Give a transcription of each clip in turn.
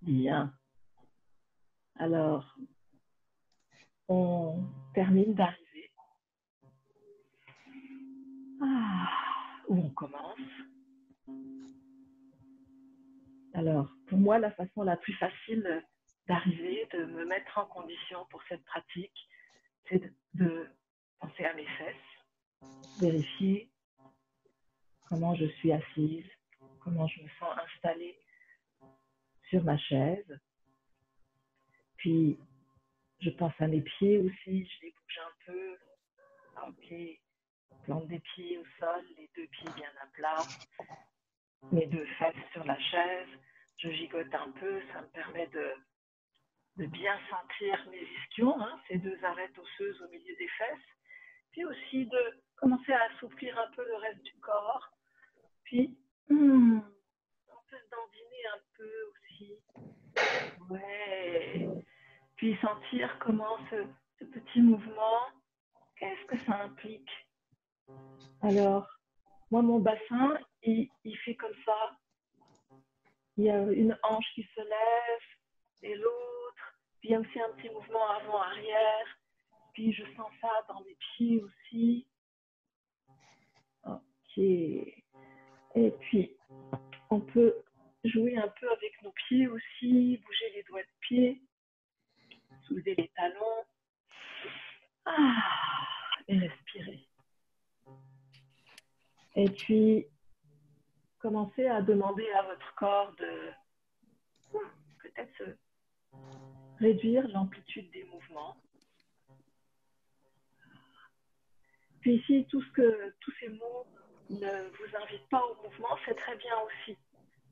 Bien. Alors, on termine d'arriver. Où on commence. Alors, pour moi, la façon la plus facile d'arriver, de me mettre en condition pour cette pratique, c'est de penser à mes fesses, vérifier comment je suis assise, comment je me sens installée sur ma chaise. Puis, je pense à mes pieds aussi, je les bouge un peu. Ok, plante des pieds au sol, les deux pieds bien à plat, mes deux fesses sur la chaise. Je gigote un peu, ça me permet de bien sentir mes ischions, ces deux arêtes osseuses au milieu des fesses. Puis aussi de commencer à assouplir un peu le reste du corps. Puis, on peut dandiner un peu aussi. Ouais. Puis sentir comment ce petit mouvement, qu'est-ce que ça implique. Alors, moi, mon bassin, il fait comme ça. Il y a une hanche qui se lève et l'autre. Puis il y a aussi un petit mouvement avant-arrière. Puis je sens ça dans mes pieds aussi. Ok. Et puis, on peut jouer un peu avec nos pieds aussi, bouger les doigts de pied, soulever les talons. Et respirer. Et puis, commencez à demander à votre corps de peut-être réduire l'amplitude des mouvements. Puis si tous ces mots ne vous invitent pas au mouvement, c'est très bien aussi.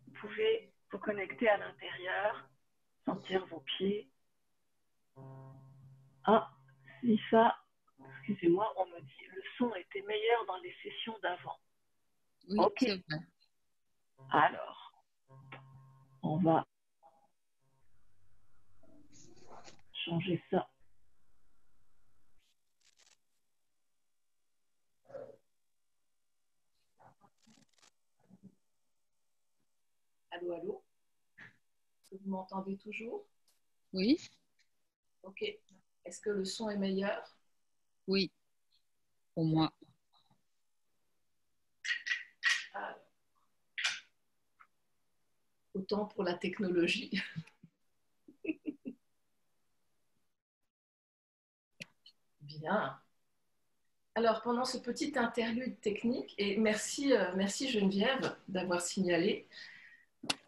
Vous pouvez vous connecter à l'intérieur, sentir vos pieds. Si ça, excusez-moi, on me dit le son était meilleur dans les sessions d'avant. Oui, ok. C'est vrai. Alors, on va changer ça. Allô, allô? Est-ce que vous m'entendez toujours? Oui, Ok. Est-ce que le son est meilleur? oui, pour moi. Alors, autant pour la technologie. Bien. Alors, pendant ce petit interlude technique, et merci Geneviève d'avoir signalé,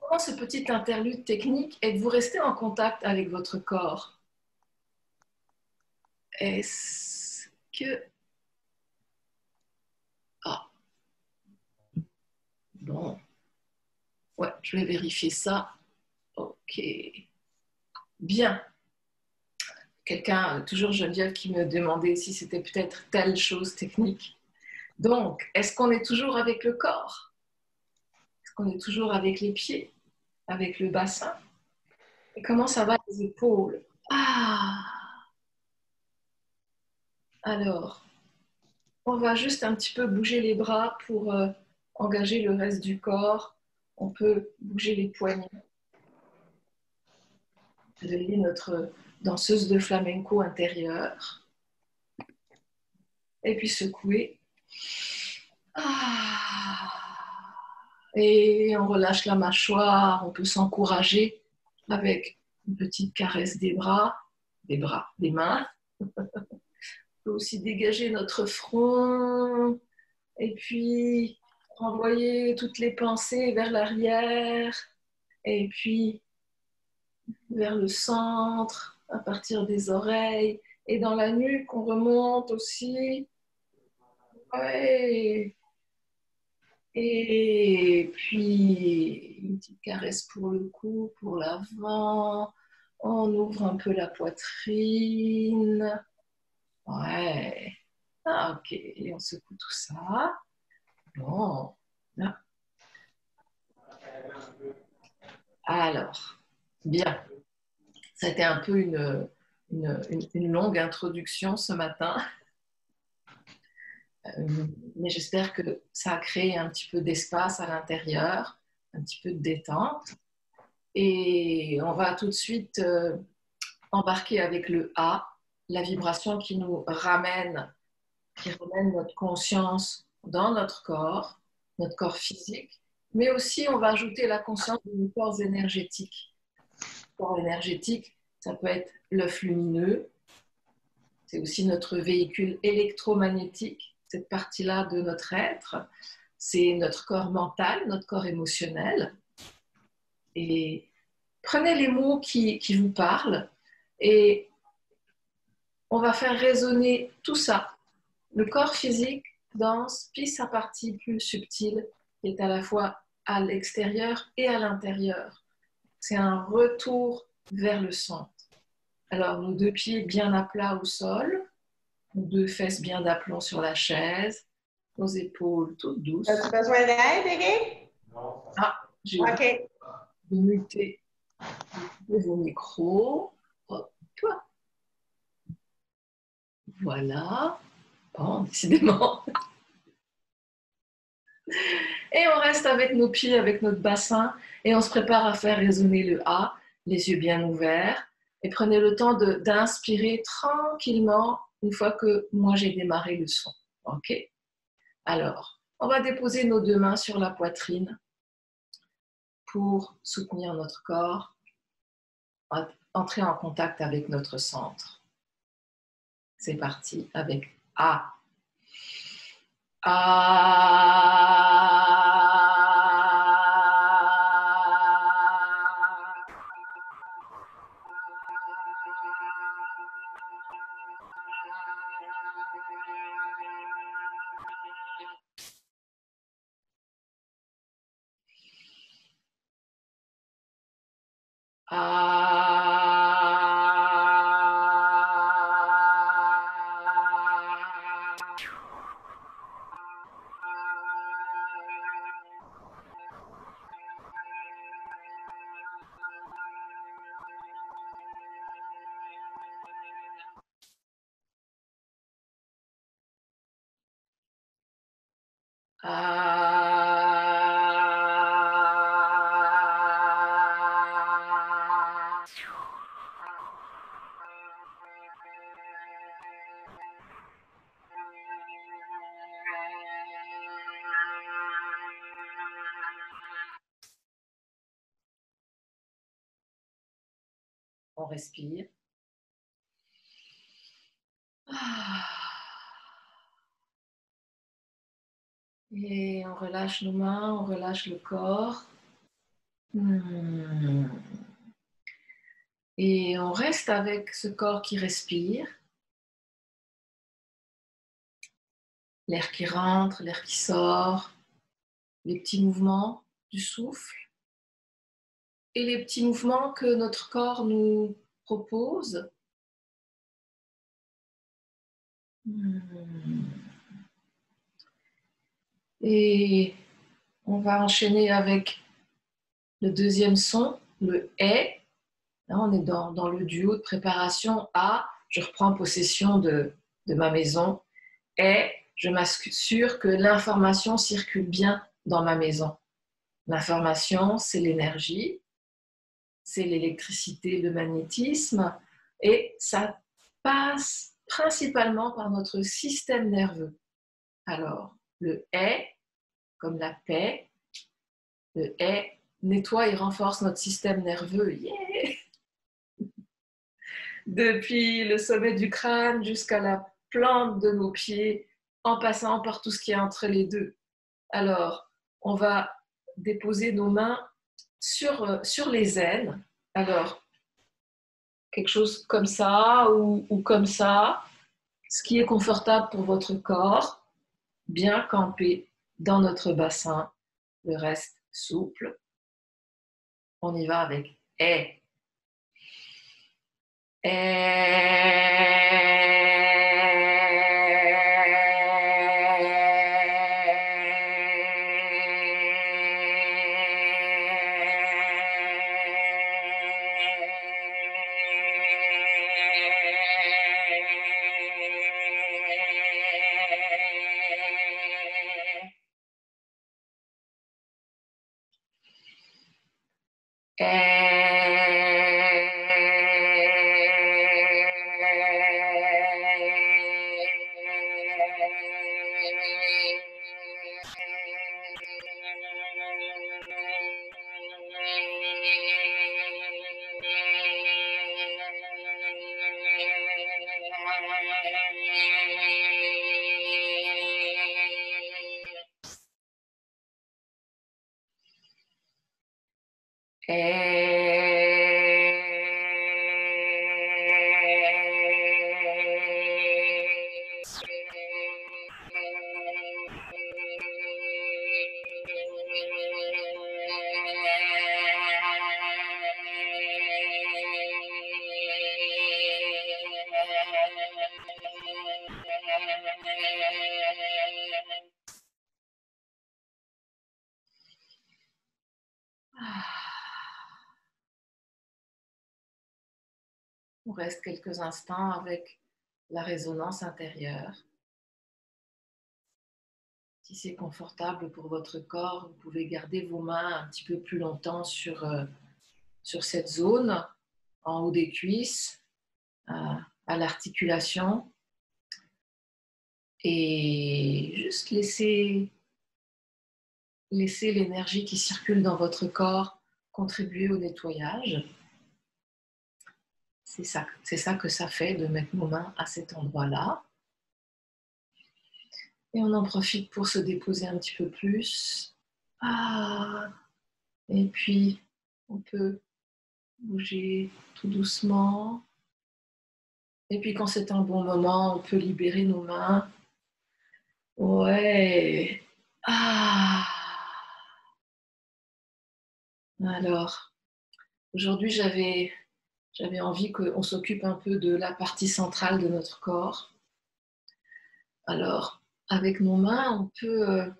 pendant ce petit interlude technique, êtes-vous resté en contact avec votre corps? Est-ce que... Bon. Ouais, je vais vérifier ça. Ok. Bien. Quelqu'un, toujours Geneviève, qui me demandait si c'était peut-être telle chose technique. Donc, est-ce qu'on est toujours avec le corps? Est-ce qu'on est toujours avec les pieds? Avec le bassin? Et comment ça va les épaules? Alors, on va juste un petit peu bouger les bras pour engager le reste du corps. On peut bouger les poignets. Réveiller notre danseuse de flamenco intérieure. Et puis secouer. Et on relâche la mâchoire. On peut s'encourager avec une petite caresse des mains. On peut aussi dégager notre front et puis renvoyer toutes les pensées vers l'arrière et puis vers le centre, à partir des oreilles et dans la nuque, on remonte aussi. Ouais. Et puis une petite caresse pour le cou, pour l'avant. On ouvre un peu la poitrine. Ouais. Ok. Et on secoue tout ça. Bon. Alors, bien. C'était un peu une longue introduction ce matin. Mais j'espère que ça a créé un petit peu d'espace à l'intérieur, un petit peu de détente. Et on va tout de suite embarquer avec le A, la vibration qui nous ramène, qui ramène notre conscience dans notre corps physique, mais aussi on va ajouter la conscience de nos corps énergétiques. Corps énergétique, ça peut être l'œuf lumineux, c'est aussi notre véhicule électromagnétique, cette partie-là de notre être, c'est notre corps mental, notre corps émotionnel. Et prenez les mots qui vous parlent et on va faire résonner tout ça. Le corps physique danse, puis sa partie plus subtile qui est à la fois à l'extérieur et à l'intérieur. C'est un retour vers le centre. Alors, nos deux pieds bien à plat au sol, nos deux fesses bien d'aplomb sur la chaise, nos épaules toutes douces. As-tu besoin d'aide, Eric? Ah, j'ai oublié de muter vos micros. Hop. Voilà. Bon, décidément. Et on reste avec nos pieds, avec notre bassin, et on se prépare à faire résonner le A, les yeux bien ouverts. Et prenez le temps d'inspirer tranquillement une fois que moi j'ai démarré le son. OK? Alors, on va déposer nos deux mains sur la poitrine pour soutenir notre corps, entrer en contact avec notre centre. C'est parti avec A. On respire. Et on relâche nos mains, on relâche le corps. Et on reste avec ce corps qui respire. L'air qui rentre, l'air qui sort, les petits mouvements du souffle et les petits mouvements que notre corps nous propose. Et on va enchaîner avec le deuxième son, le « est ». Là, on est dans le duo de préparation à « je reprends possession de ma maison ». Et je m'assure que l'information circule bien dans ma maison. L'information, c'est l'énergie, c'est l'électricité, le magnétisme, et ça passe principalement par notre système nerveux. Alors, le « est », comme la paix, le « est » nettoie et renforce notre système nerveux. Yeah! Depuis le sommet du crâne jusqu'à la plante de nos pieds, en passant par tout ce qui est entre les deux. Alors, on va déposer nos mains sur les aines. Alors, quelque chose comme ça ou comme ça, ce qui est confortable pour votre corps, bien campé dans notre bassin, le reste souple. On y va avec « est ». Et On reste quelques instants avec la résonance intérieure. Si c'est confortable pour votre corps, vous pouvez garder vos mains un petit peu plus longtemps sur cette zone, en haut des cuisses, à l'articulation. Et juste laisser l'énergie qui circule dans votre corps contribuer au nettoyage. C'est ça que ça fait de mettre nos mains à cet endroit-là. Et on en profite pour se déposer un petit peu plus. Et puis, on peut bouger tout doucement. Et puis, quand c'est un bon moment, on peut libérer nos mains. Ouais. Alors, aujourd'hui, j'avais envie qu'on s'occupe un peu de la partie centrale de notre corps. Alors, avec nos mains, on peut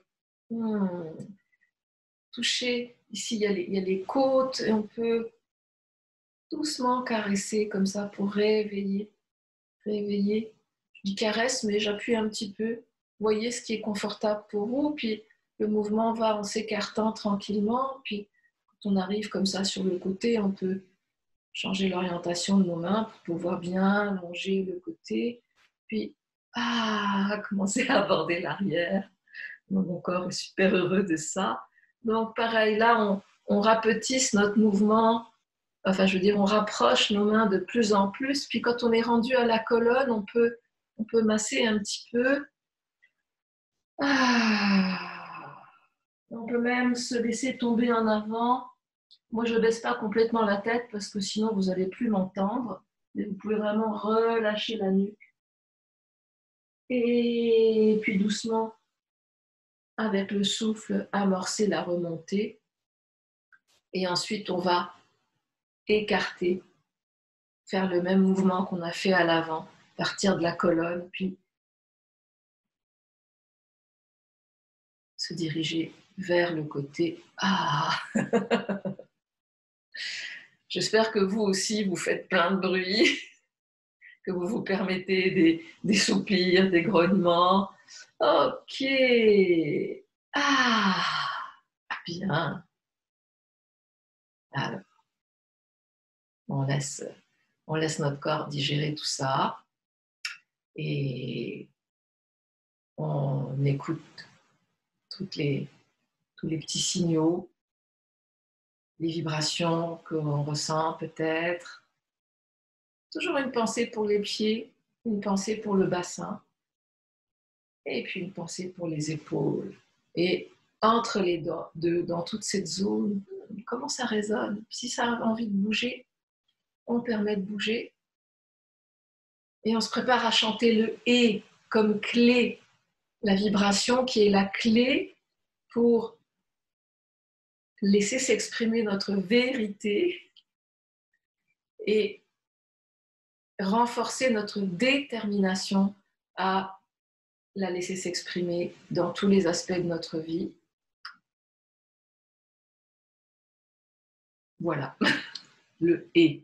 toucher. Ici, il y a les côtes et on peut doucement caresser comme ça pour réveiller. Je dis caresse, mais j'appuie un petit peu. Voyez ce qui est confortable pour vous. Puis le mouvement va en s'écartant tranquillement. Puis quand on arrive comme ça sur le côté, on peut changer l'orientation de nos mains pour pouvoir bien longer le côté. Puis commencer à aborder l'arrière. Mon corps est super heureux de ça. Donc pareil, là, on rapetisse notre mouvement. Enfin, je veux dire, on rapproche nos mains de plus en plus. Puis quand on est rendu à la colonne, on peut masser un petit peu. On peut même se laisser tomber en avant. Moi, je ne baisse pas complètement la tête parce que sinon, vous n'allez plus m'entendre. Mais vous pouvez vraiment relâcher la nuque. Et puis doucement, avec le souffle, amorcer la remontée. Et ensuite, on va écarter, faire le même mouvement qu'on a fait à l'avant, partir de la colonne, puis se diriger vers le côté. J'espère que vous aussi, vous faites plein de bruit, que vous vous permettez des soupirs, des grognements. Ok. Bien. Alors, on laisse notre corps digérer tout ça et on écoute tous les petits signaux, les vibrations qu'on ressent peut-être. Toujours une pensée pour les pieds, une pensée pour le bassin et puis une pensée pour les épaules. Et entre les deux, dans toute cette zone, comment ça résonne? Si ça a envie de bouger, on permet de bouger. Et on se prépare à chanter le « et » comme clé, la vibration qui est la clé pour laisser s'exprimer notre vérité et renforcer notre détermination à la laisser s'exprimer dans tous les aspects de notre vie. Voilà, le « et ».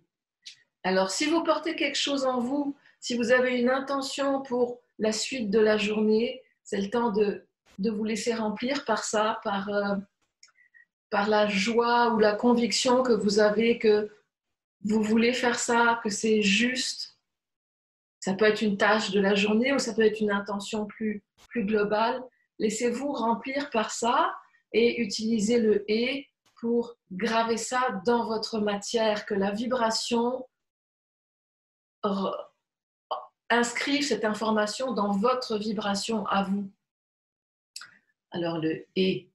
Alors, si vous portez quelque chose en vous, si vous avez une intention pour la suite de la journée, c'est le temps de vous laisser remplir par ça, par la joie ou la conviction que vous avez que vous voulez faire ça, que c'est juste. Ça peut être une tâche de la journée ou ça peut être une intention plus globale. Laissez-vous remplir par ça et utilisez le « et » pour graver ça dans votre matière, que la vibration inscrive cette information dans votre vibration à vous. Alors le « et ».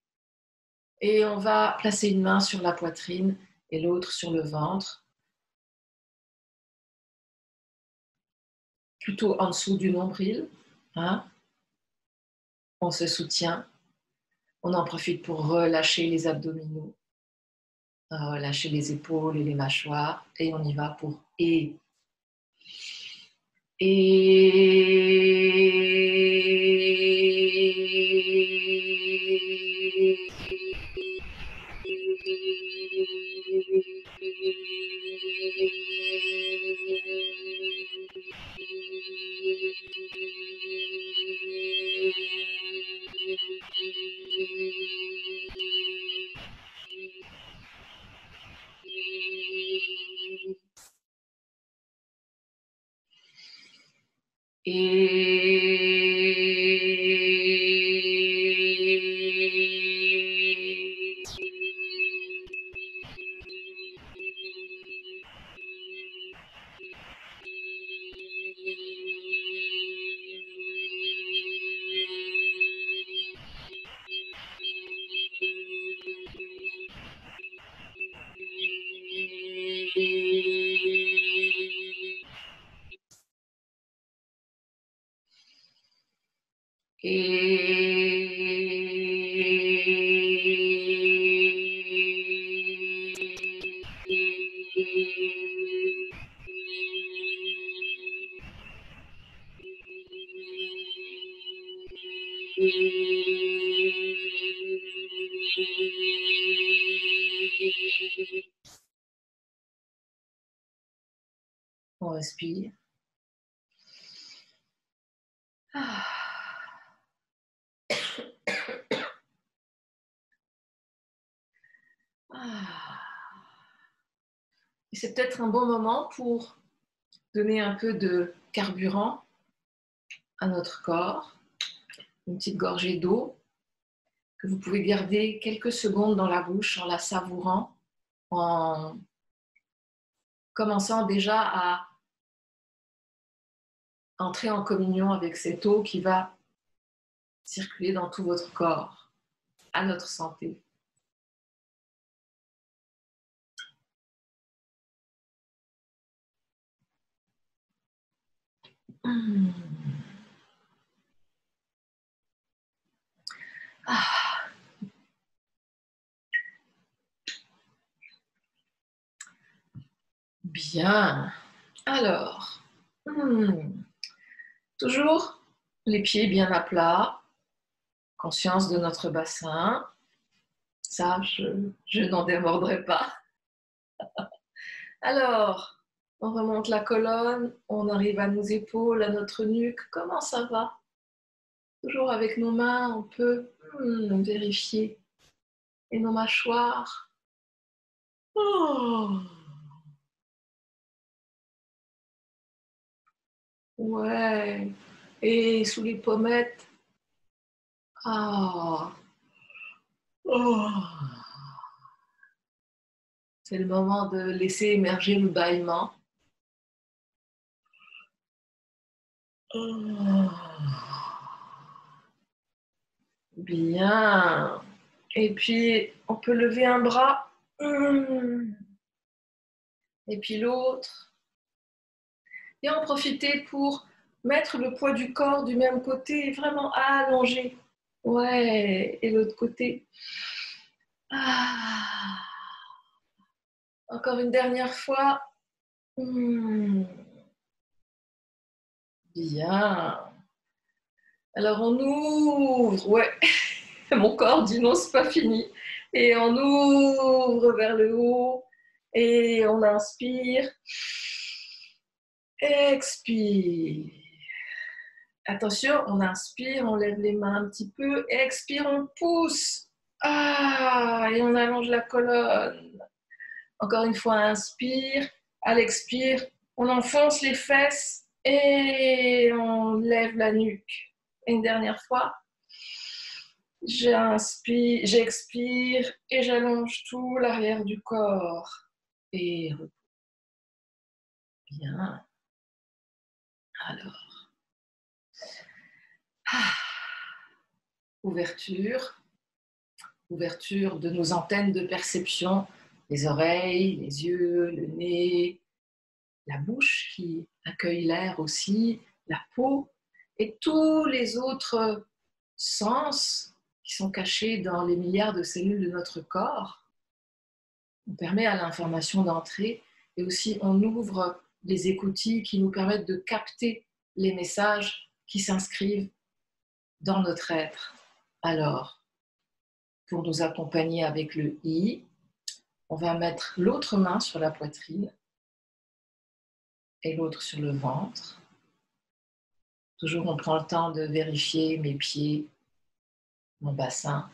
Et on va placer une main sur la poitrine et l'autre sur le ventre, plutôt en dessous du nombril. Hein? On se soutient. On en profite pour relâcher les abdominaux, relâcher les épaules et les mâchoires. Et on y va pour et. On respire. Et c'est peut-être un bon moment pour donner un peu de carburant à notre corps, une petite gorgée d'eau que vous pouvez garder quelques secondes dans la bouche en la savourant, en commençant déjà à entrer en communion avec cette eau qui va circuler dans tout votre corps, à notre santé. Bien. Alors, toujours les pieds bien à plat, conscience de notre bassin. Ça, je n'en démordrai pas. Alors, on remonte la colonne, on arrive à nos épaules, à notre nuque. Comment ça va? Toujours avec nos mains, on peut vérifier. Et nos mâchoires. Oh. Ouais. Et sous les pommettes. Ah. Oh. C'est le moment de laisser émerger le bâillement. Oh. Bien. Et puis, on peut lever un bras. Et puis l'autre. Et en profiter pour mettre le poids du corps du même côté, vraiment allongé. Ouais. Et l'autre côté. Ah. Encore une dernière fois. Bien. Alors on ouvre. Ouais. Mon corps dit non, c'est pas fini. Et on ouvre vers le haut. Et on inspire. Expire. Attention, on inspire, on lève les mains un petit peu. Expire, on pousse. Ah, et on allonge la colonne. Encore une fois, inspire. À l'expire, on enfonce les fesses et on lève la nuque. Une dernière fois. J'inspire, j'expire et j'allonge tout l'arrière du corps. Et bien. Alors. Ouverture de nos antennes de perception. les oreilles, les yeux, le nez, la bouche qui accueille l'air aussi, la peau et tous les autres sens qui sont cachés dans les milliards de cellules de notre corps. On permet à l'information d'entrer et aussi on ouvre les écoutilles qui nous permettent de capter les messages qui s'inscrivent dans notre être. Alors, pour nous accompagner avec le I, on va mettre l'autre main sur la poitrine et l'autre sur le ventre. Toujours, on prend le temps de vérifier mes pieds, mon bassin.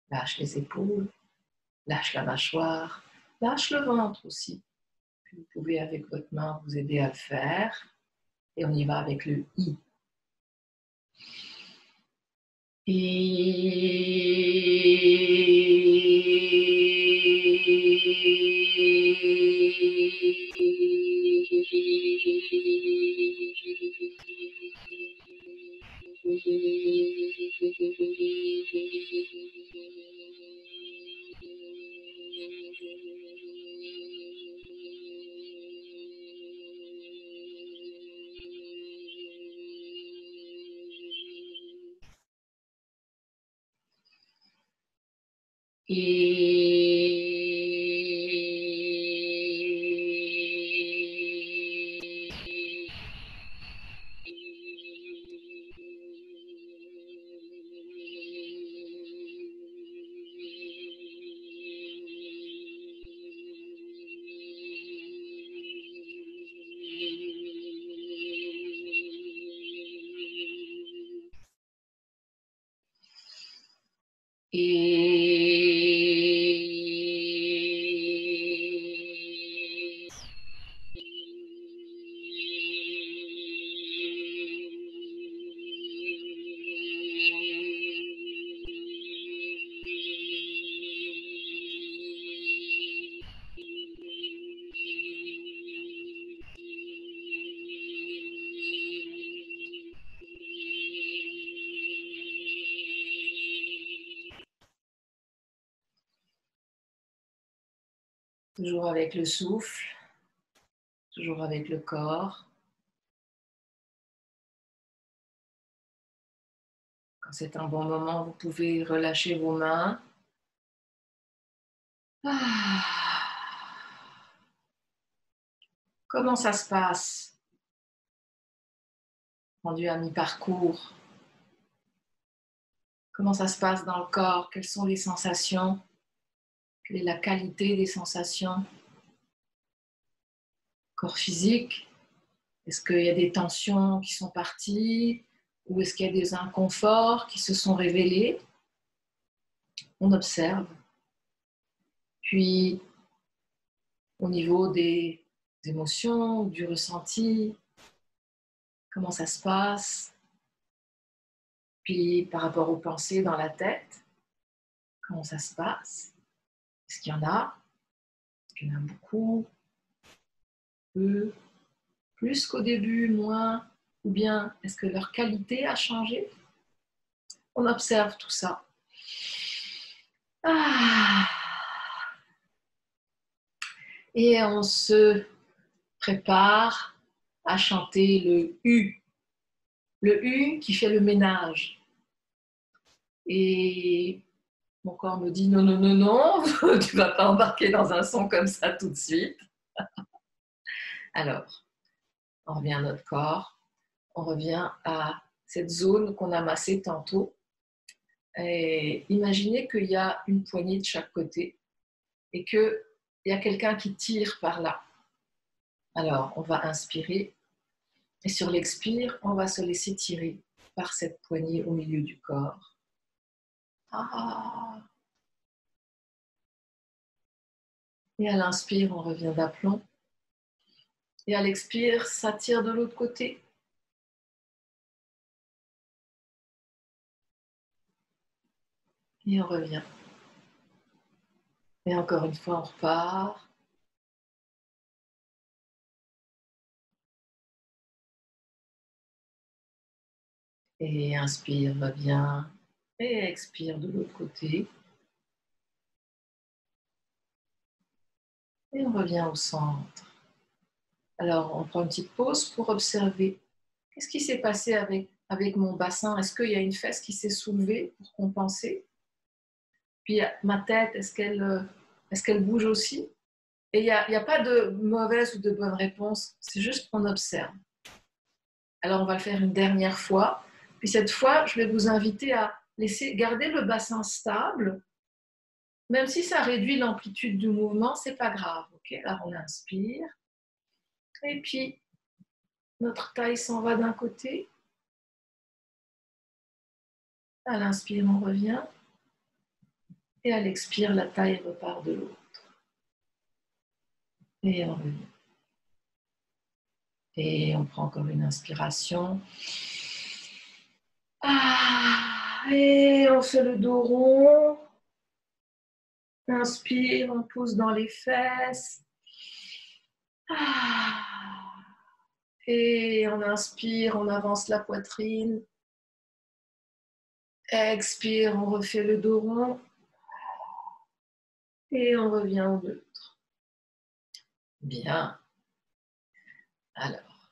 Lâche les épaules, lâche la mâchoire, lâche le ventre aussi. Puis vous pouvez, avec votre main, vous aider à le faire. Et on y va avec le I. Toujours avec le souffle, toujours avec le corps. Quand c'est un bon moment, vous pouvez relâcher vos mains. Comment ça se passe, rendu à mi-parcours? Comment ça se passe dans le corps? Quelles sont les sensations? Quelle est la qualité des sensations? Corps physique, est-ce qu'il y a des tensions qui sont parties ou est-ce qu'il y a des inconforts qui se sont révélés? On observe. Puis, au niveau des émotions, du ressenti, comment ça se passe? Puis, par rapport aux pensées dans la tête, comment ça se passe? Est-ce qu'il y en a? Est-ce qu'il y en a beaucoup? Peu? Plus qu'au début, moins? Ou bien est-ce que leur qualité a changé? On observe tout ça. Et on se prépare à chanter le U. Le U qui fait le ménage. Et mon corps me dit non, non, non, non, tu ne vas pas embarquer dans un son comme ça tout de suite. Alors, on revient à notre corps, on revient à cette zone qu'on a massée tantôt. Et imaginez qu'il y a une poignée de chaque côté et qu'il y a quelqu'un qui tire par là. Alors, on va inspirer et sur l'expire, on va se laisser tirer par cette poignée au milieu du corps. Et à l'inspire, on revient d'aplomb. Et à l'expire, ça tire de l'autre côté. Et on revient. Et encore une fois, on repart. Et inspire, revient. Et expire de l'autre côté. Et on revient au centre. Alors, on prend une petite pause pour observer. Qu'est-ce qui s'est passé avec mon bassin? Est-ce qu'il y a une fesse qui s'est soulevée pour compenser? Puis ma tête, est-ce qu'elle bouge aussi? Et il n'y a pas de mauvaise ou de bonne réponse, c'est juste qu'on observe. Alors, on va le faire une dernière fois. Puis cette fois, je vais vous inviter à laisser garder le bassin stable. Même si ça réduit l'amplitude du mouvement, c'est pas grave. Okay? Alors, on inspire. Et puis, notre taille s'en va d'un côté. À l'inspire, on revient. Et à l'expire, la taille repart de l'autre. Et on revient. Et on prend encore une inspiration. Et on fait le dos rond. Inspire, on pousse dans les fesses. Et on inspire, on avance la poitrine. Expire, on refait le dos rond. Et on revient au neutre. Bien. Alors,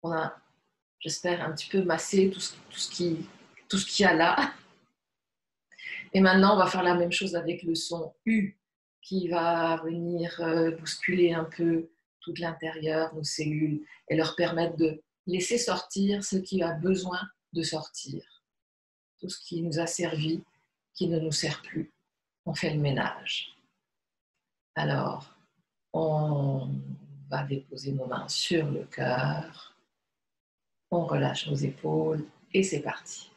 on a, j'espère, un petit peu massé tout ce qu'il y a là. Et maintenant, on va faire la même chose avec le son U qui va venir bousculer un peu tout l'intérieur, nos cellules, et leur permettre de laisser sortir ce qui a besoin de sortir. Tout ce qui nous a servi, qui ne nous sert plus. On fait le ménage. Alors, on va déposer nos mains sur le cœur. On relâche nos épaules et c'est parti.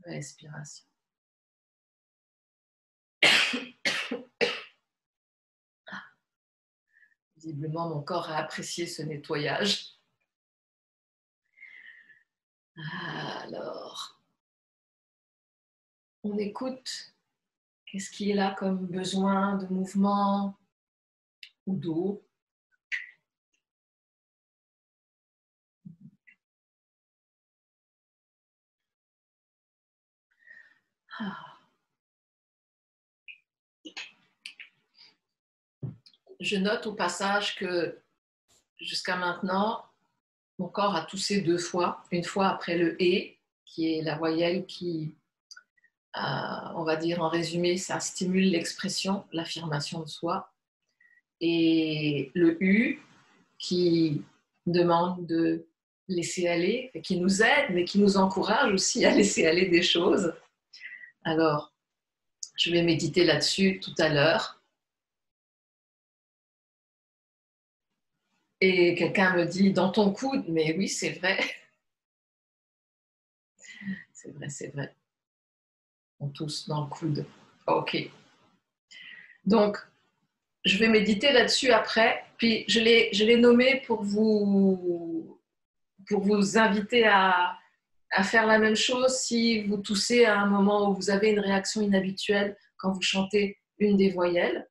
Respiration. Visiblement, mon corps a apprécié ce nettoyage. Alors, on écoute. Qu'est-ce qui est là comme besoin de mouvement ou d'eau? Je note au passage que jusqu'à maintenant, mon corps a toussé 2 fois. Une fois après le « et », qui est la voyelle qui, on va dire en résumé, ça stimule l'expression, l'affirmation de soi. Et le « u », qui demande de laisser aller, qui nous aide, mais qui nous encourage aussi à laisser aller des choses. Alors, je vais méditer là-dessus tout à l'heure. Et quelqu'un me dit, dans ton coude, mais oui, c'est vrai. C'est vrai, c'est vrai. On tousse dans le coude. Ok. Donc, je vais méditer là-dessus après. Puis, je l'ai nommé pour vous inviter à faire la même chose si vous toussez à un moment où vous avez une réaction inhabituelle quand vous chantez une des voyelles.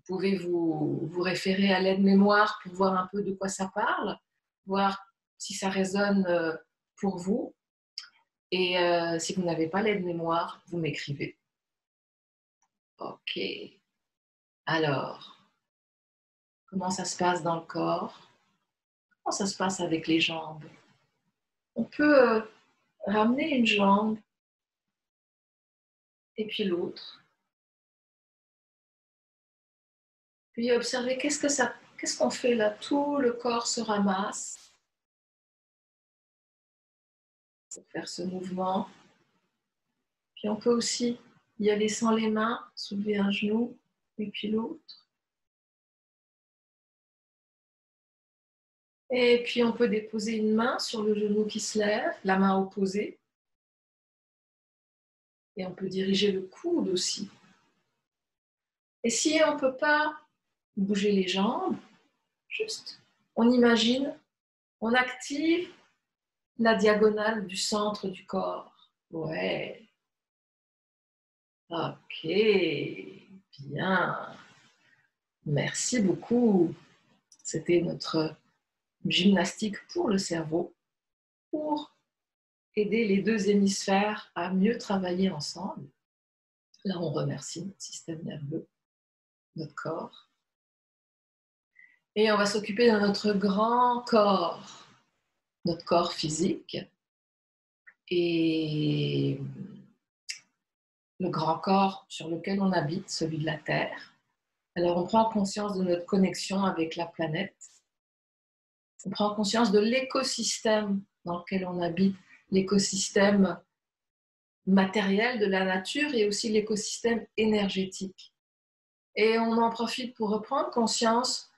pouvez vous référer à l'aide-mémoire pour voir un peu de quoi ça parle, voir si ça résonne pour vous. Et si vous n'avez pas l'aide-mémoire, vous m'écrivez. Ok. Alors, comment ça se passe dans le corps? Comment ça se passe avec les jambes? On peut ramener une jambe et puis l'autre. Puis observer qu'est-ce qu'on fait là? Tout le corps se ramasse pour faire ce mouvement. Puis on peut aussi y aller sans les mains, soulever un genou et puis l'autre. Et puis on peut déposer une main sur le genou qui se lève, la main opposée. Et on peut diriger le coude aussi. Et si on ne peut pas bouger les jambes, juste on imagine, on active la diagonale du centre du corps. Ouais. Ok, bien. Merci beaucoup. C'était notre gymnastique pour le cerveau, pour aider les deux hémisphères à mieux travailler ensemble. Là, on remercie notre système nerveux, notre corps. Et on va s'occuper de notre grand corps, notre corps physique. Et le grand corps sur lequel on habite, celui de la Terre. Alors, on prend conscience de notre connexion avec la planète. On prend conscience de l'écosystème dans lequel on habite, l'écosystème matériel de la nature et aussi l'écosystème énergétique. Et on en profite pour reprendre conscience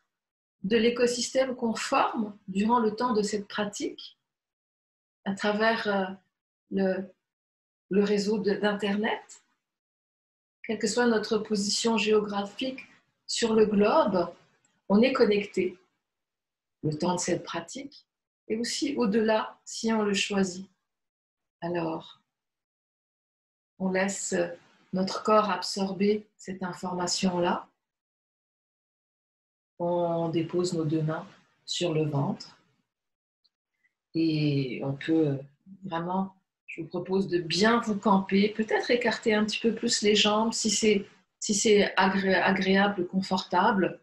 de l'écosystème qu'on forme durant le temps de cette pratique à travers le réseau d'Internet. Quelle que soit notre position géographique sur le globe, on est connecté le temps de cette pratique et aussi au-delà si on le choisit. Alors, on laisse notre corps absorber cette information-là. On dépose nos deux mains sur le ventre et on peut vraiment, je vous propose de bien vous camper, peut-être écarter un petit peu plus les jambes si c'est agréable, confortable.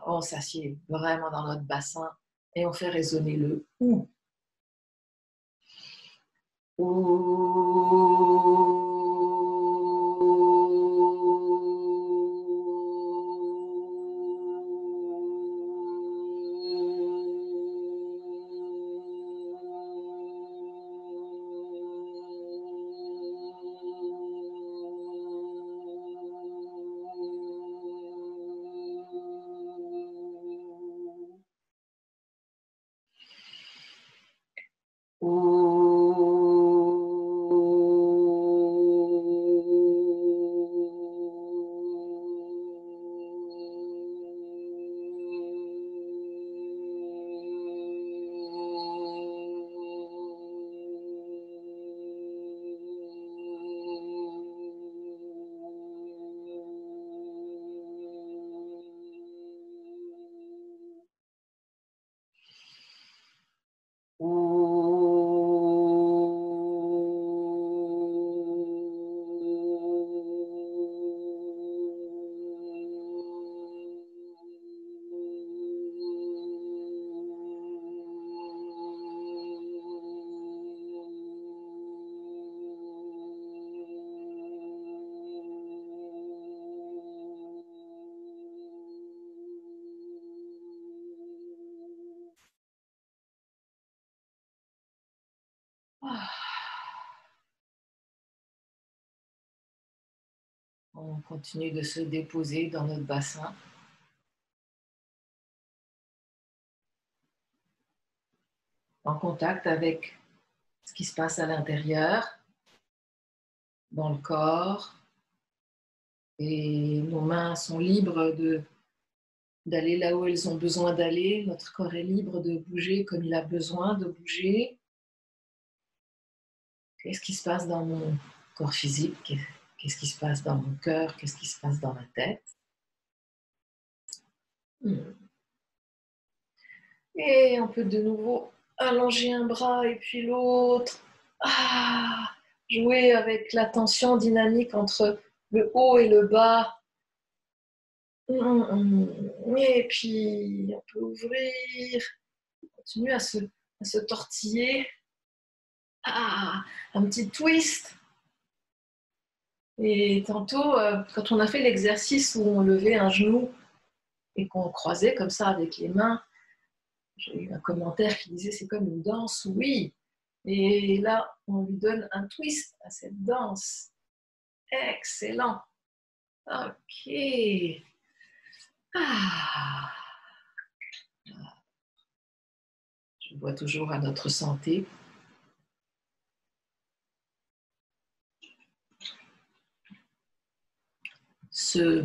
On s'assied vraiment dans notre bassin et on fait résonner le OU. On continue de se déposer dans notre bassin. En contact avec ce qui se passe à l'intérieur, dans le corps. Et nos mains sont libres d'aller là où elles ont besoin d'aller. Notre corps est libre de bouger comme il a besoin de bouger. Qu'est-ce qui se passe dans mon corps physique? Qu'est-ce qui se passe dans mon cœur? Qu'est-ce qui se passe dans ma tête? Et on peut de nouveau allonger un bras et puis l'autre. Jouer avec la tension dynamique entre le haut et le bas. Et puis on peut ouvrir, continuer à se tortiller. Un petit twist. Et tantôt, quand on a fait l'exercice où on levait un genou et qu'on croisait comme ça avec les mains, j'ai eu un commentaire qui disait c'est comme une danse, oui. Et là, on lui donne un twist à cette danse. Excellent. Ok. Je vois toujours à notre santé. Ce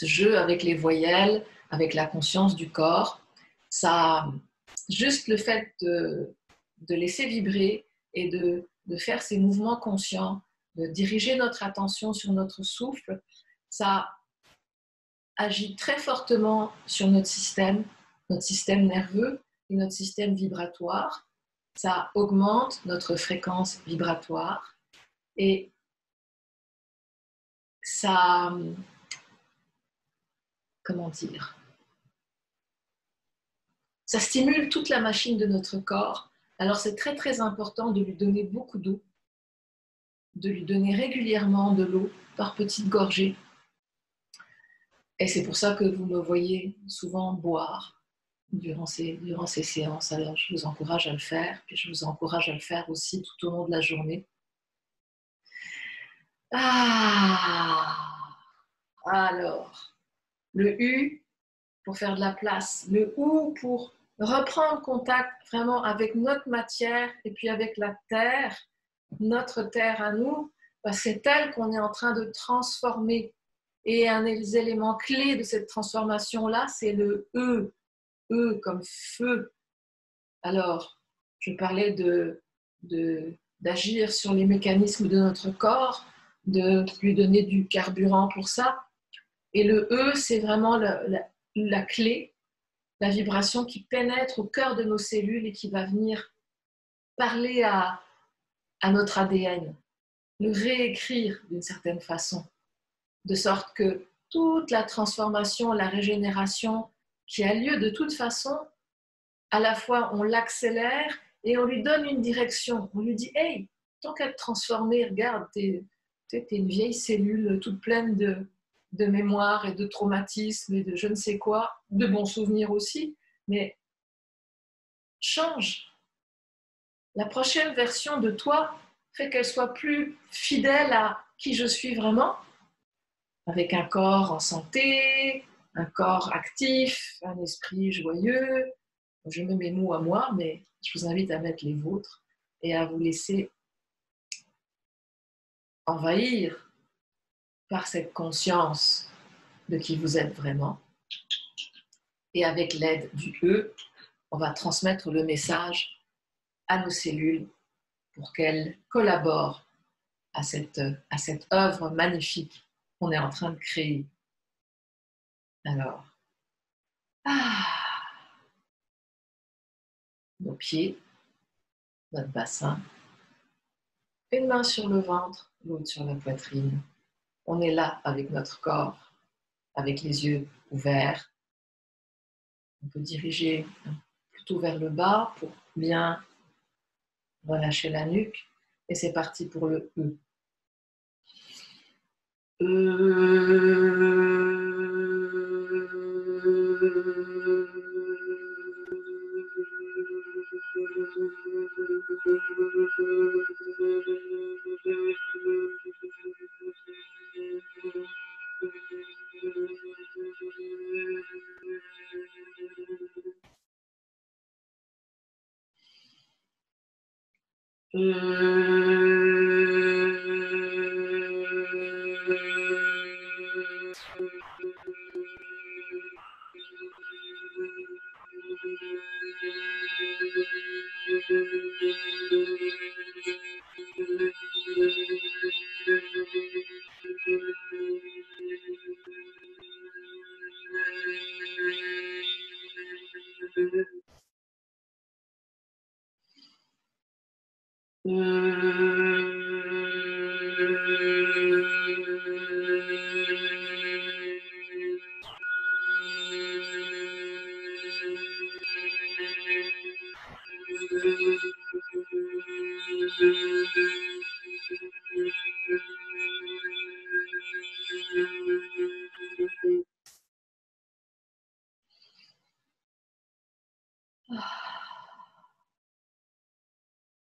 jeu avec les voyelles, avec la conscience du corps, ça, juste le fait de laisser vibrer et de faire ces mouvements conscients, de diriger notre attention sur notre souffle, ça agit très fortement sur notre système nerveux et notre système vibratoire. Ça augmente notre fréquence vibratoire et ça, comment dire, ça stimule toute la machine de notre corps. Alors c'est très très important de lui donner beaucoup d'eau, de lui donner régulièrement de l'eau par petites gorgées. Et c'est pour ça que vous me voyez souvent boire durant ces séances. Alors je vous encourage à le faire, puis je vous encourage à le faire aussi tout au long de la journée. Alors, le U pour faire de la place, le OU pour reprendre contact vraiment avec notre matière et puis avec la terre, notre terre à nous, parce que c'est elle qu'on est en train de transformer. Et un des éléments clés de cette transformation-là, c'est le E comme feu. Alors, je parlais d'agir sur les mécanismes de notre corps, de lui donner du carburant pour ça. Et le E, c'est vraiment la clé, la vibration qui pénètre au cœur de nos cellules et qui va venir parler à notre ADN, le réécrire d'une certaine façon, de sorte que toute la transformation, la régénération qui a lieu de toute façon, à la fois on l'accélère et on lui donne une direction. On lui dit « Hey, tant qu'à te transformer, regarde, t'es une vieille cellule toute pleine de mémoire et de traumatisme et de je ne sais quoi, de bons souvenirs aussi, mais change. La prochaine version de toi fait qu'elle soit plus fidèle à qui je suis vraiment, avec un corps en santé, un corps actif, un esprit joyeux. Je mets mes mots à moi, mais je vous invite à mettre les vôtres et à vous laisser envahir par cette conscience de qui vous êtes vraiment. Et avec l'aide du E, on va transmettre le message à nos cellules pour qu'elles collaborent à cette œuvre magnifique qu'on est en train de créer. Alors, nos pieds, notre bassin, une main sur le ventre, l'autre sur la poitrine. On est là avec notre corps, avec les yeux ouverts. On peut diriger plutôt vers le bas pour bien relâcher la nuque. Et c'est parti pour le E.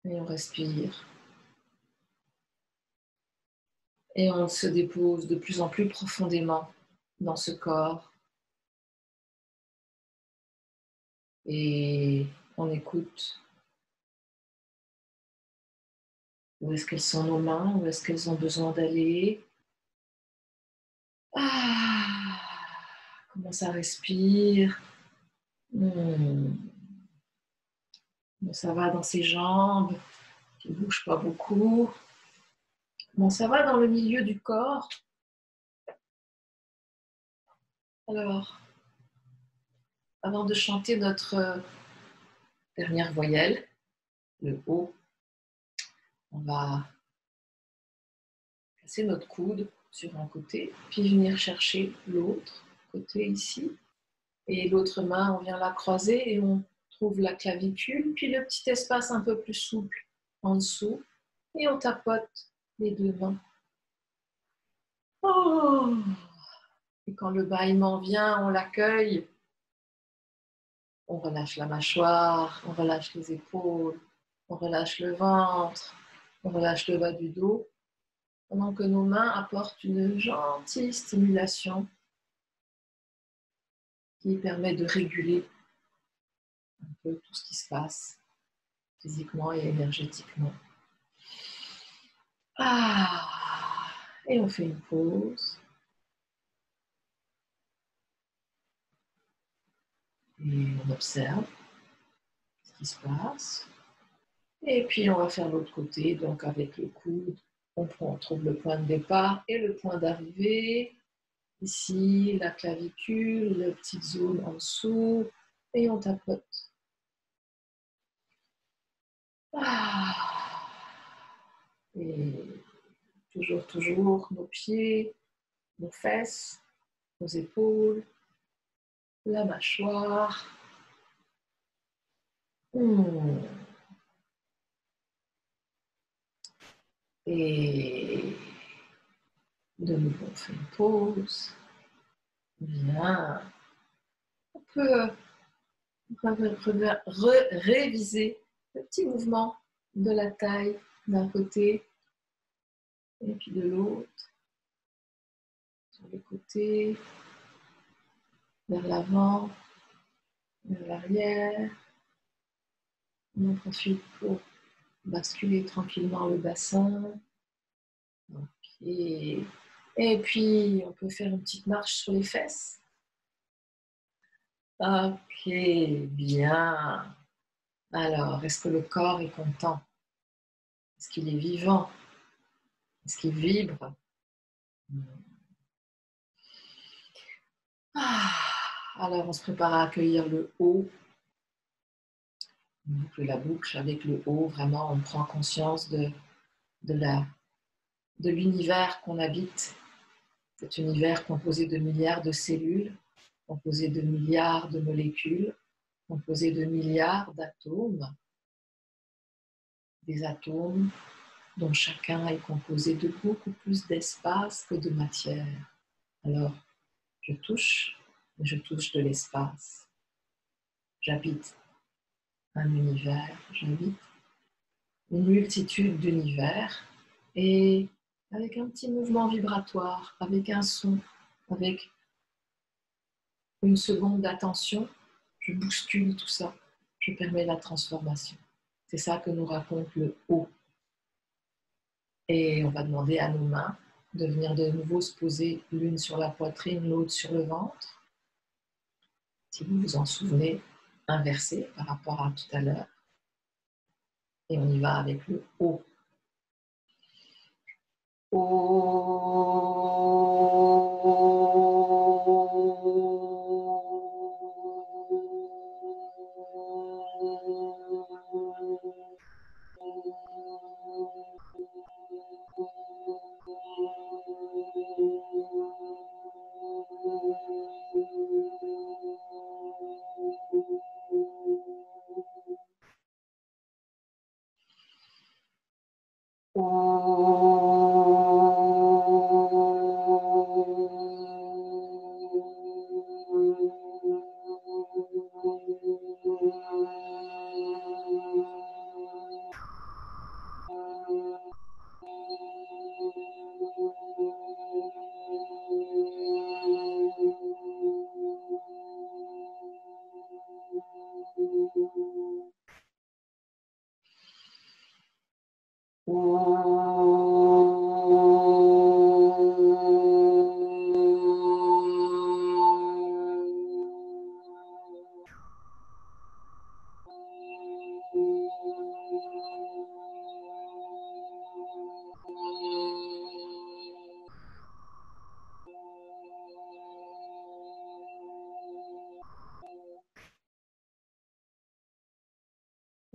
Et on respire. Et on se dépose de plus en plus profondément dans ce corps. Et on écoute. Où est-ce qu'elles sont nos mains? Où est-ce qu'elles ont besoin d'aller? Comment ça respire? Comment ça va dans ses jambes qui ne bougent pas beaucoup? Comment ça va dans le milieu du corps? Alors, avant de chanter notre dernière voyelle, le O, on va placer notre coude sur un côté, puis venir chercher l'autre côté ici. Et l'autre main, on vient la croiser et on trouve la clavicule, puis le petit espace un peu plus souple en dessous. Et on tapote les deux mains. Oh! Et quand le bâillement vient, on l'accueille. On relâche la mâchoire, on relâche les épaules, on relâche le ventre, on relâche le bas du dos, pendant que nos mains apportent une gentille stimulation qui permet de réguler un peu tout ce qui se passe physiquement et énergétiquement. Et on fait une pause. Et on observe ce qui se passe. Et puis on va faire l'autre côté, donc avec le coude, on trouve le point de départ et le point d'arrivée. Ici, la clavicule, la petite zone en dessous, et on tapote. Et toujours, nos pieds, nos fesses, nos épaules, la mâchoire. Et de nouveau, on fait une pause. Bien. On peut réviser le petit mouvement de la taille d'un côté et puis de l'autre. Sur le côté, vers l'avant, vers l'arrière. On en profite pour basculer tranquillement le bassin. Ok. Et puis, on peut faire une petite marche sur les fesses. Ok, bien. Alors, est-ce que le corps est content? Est-ce qu'il est vivant? Est-ce qu'il vibre? Alors, on se prépare à accueillir le haut. On boucle la bouche avec le haut. Vraiment, on prend conscience de l'univers qu'on habite. Cet univers composé de milliards de cellules, composé de milliards de molécules, composé de milliards d'atomes. Des atomes dont chacun est composé de beaucoup plus d'espace que de matière. Alors, je touche de l'espace. J'habite un univers, j'habite une multitude d'univers et avec un petit mouvement vibratoire, avec un son, avec une seconde d'attention, je bouscule tout ça, je permets la transformation. C'est ça que nous raconte le haut. Et on va demander à nos mains de venir de nouveau se poser l'une sur la poitrine, l'autre sur le ventre. Si vous vous en souvenez, inversé par rapport à tout à l'heure. Et on y va avec le haut.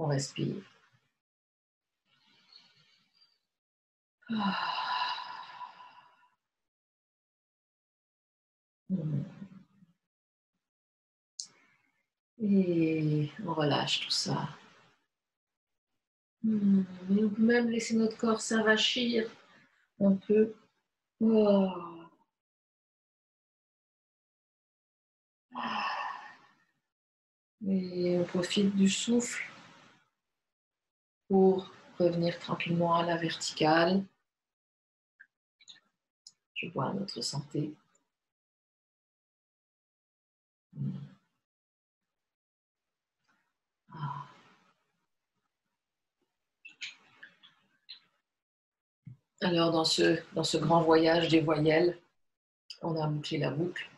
On respire. Et on relâche tout ça. Et on peut même laisser notre corps s'avachir un peu. Oh. Et on profite du souffle pour revenir tranquillement à la verticale. Je vois notre santé. Ah. Alors, dans ce grand voyage des voyelles, on a bouclé la boucle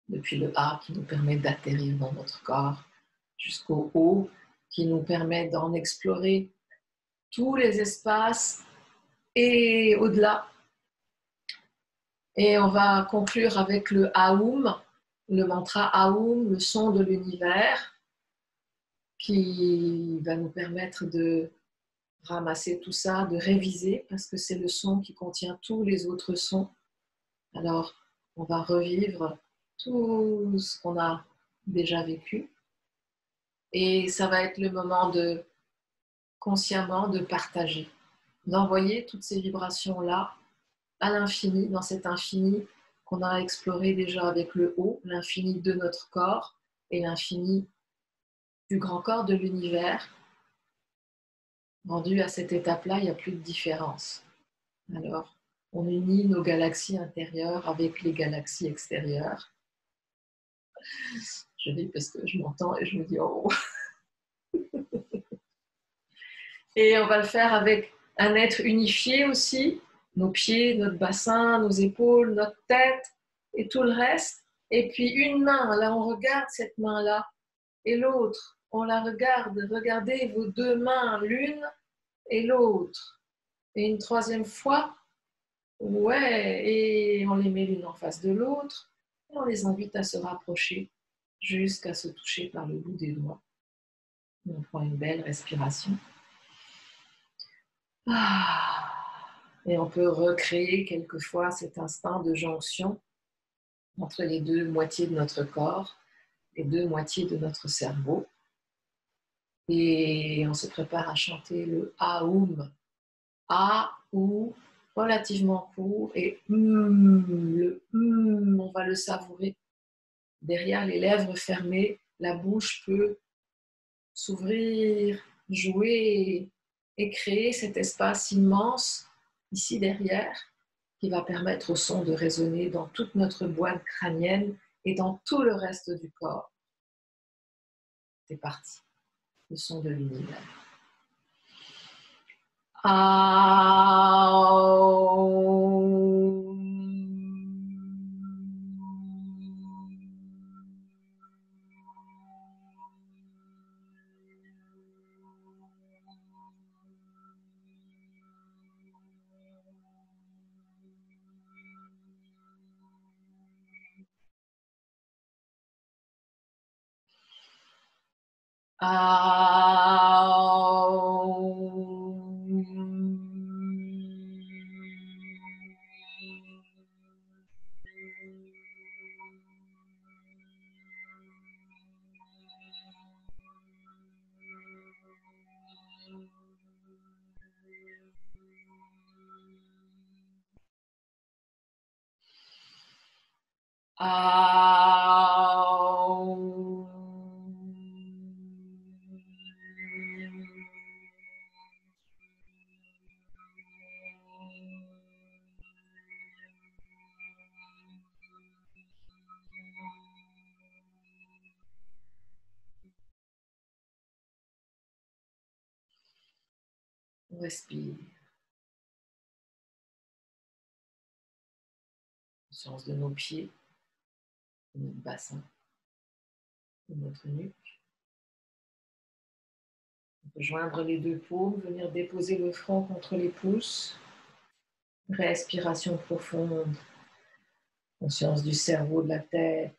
depuis le A qui nous permet d'atterrir dans notre corps jusqu'au O qui nous permet d'en explorer tous les espaces et au-delà. Et on va conclure avec le Aum, le mantra Aum, le son de l'univers, qui va nous permettre de ramasser tout ça, de réviser, parce que c'est le son qui contient tous les autres sons. Alors, on va revivre tout ce qu'on a déjà vécu. Et ça va être le moment de, consciemment, de partager, d'envoyer toutes ces vibrations-là à l'infini, dans cet infini qu'on a exploré déjà avec le haut, l'infini de notre corps et l'infini du grand corps de l'univers. Rendu à cette étape-là, il n'y a plus de différence. Alors, on unit nos galaxies intérieures avec les galaxies extérieures. Je ris parce que je m'entends et je me dis « oh !» Et on va le faire avec un être unifié aussi, nos pieds, notre bassin, nos épaules, notre tête et tout le reste. Et puis une main, là on regarde cette main-là et l'autre, on la regarde. Regardez vos deux mains, l'une et l'autre. Et une troisième fois, ouais, et on les met l'une en face de l'autre et on les invite à se rapprocher jusqu'à se toucher par le bout des doigts. On prend une belle respiration. Et on peut recréer quelquefois cet instant de jonction entre les deux moitiés de notre corps, les deux moitiés de notre cerveau. Et on se prépare à chanter le Aum. A, ou, relativement court, et le on va le savourer. Derrière les lèvres fermées, la bouche peut s'ouvrir, jouer et créer cet espace immense ici derrière qui va permettre au son de résonner dans toute notre boîte crânienne et dans tout le reste du corps. C'est parti, le son de l'univers. On respire. Conscience de nos pieds, de notre bassin, de notre nuque. On peut joindre les deux paumes, venir déposer le front contre les pouces. Respiration profonde. Conscience du cerveau, de la tête.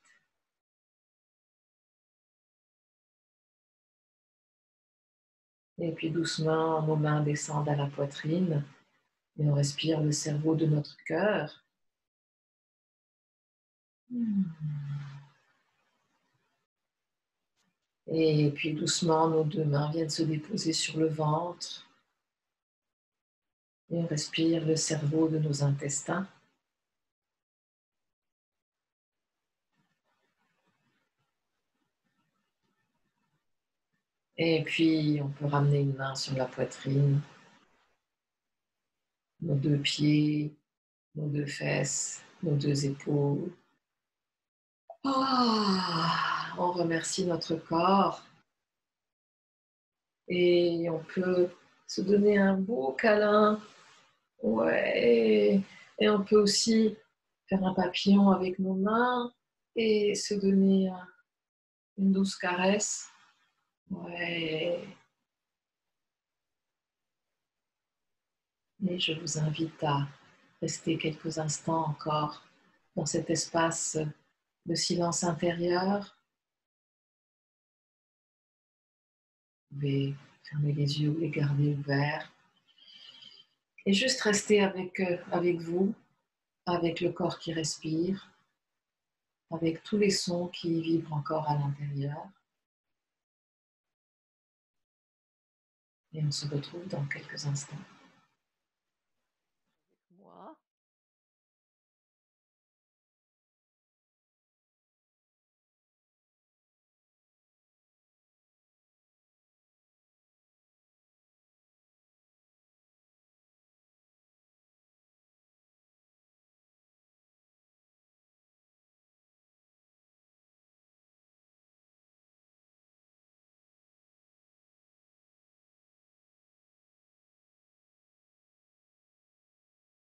Et puis doucement, nos mains descendent à la poitrine et on respire le cerveau de notre cœur. Et puis doucement, nos deux mains viennent se déposer sur le ventre. Et on respire le cerveau de nos intestins. Et puis, on peut ramener une main sur la poitrine, nos deux pieds, nos deux fesses, nos deux épaules. On remercie notre corps et on peut se donner un beau câlin. Ouais. Et on peut aussi faire un papillon avec nos mains et se donner une douce caresse. Ouais. Et je vous invite à rester quelques instants encore dans cet espace de silence intérieur. Vous pouvez fermer les yeux ou les garder ouverts. Et juste rester avec vous, avec le corps qui respire, avec tous les sons qui vibrent encore à l'intérieur. Et on se retrouve dans quelques instants.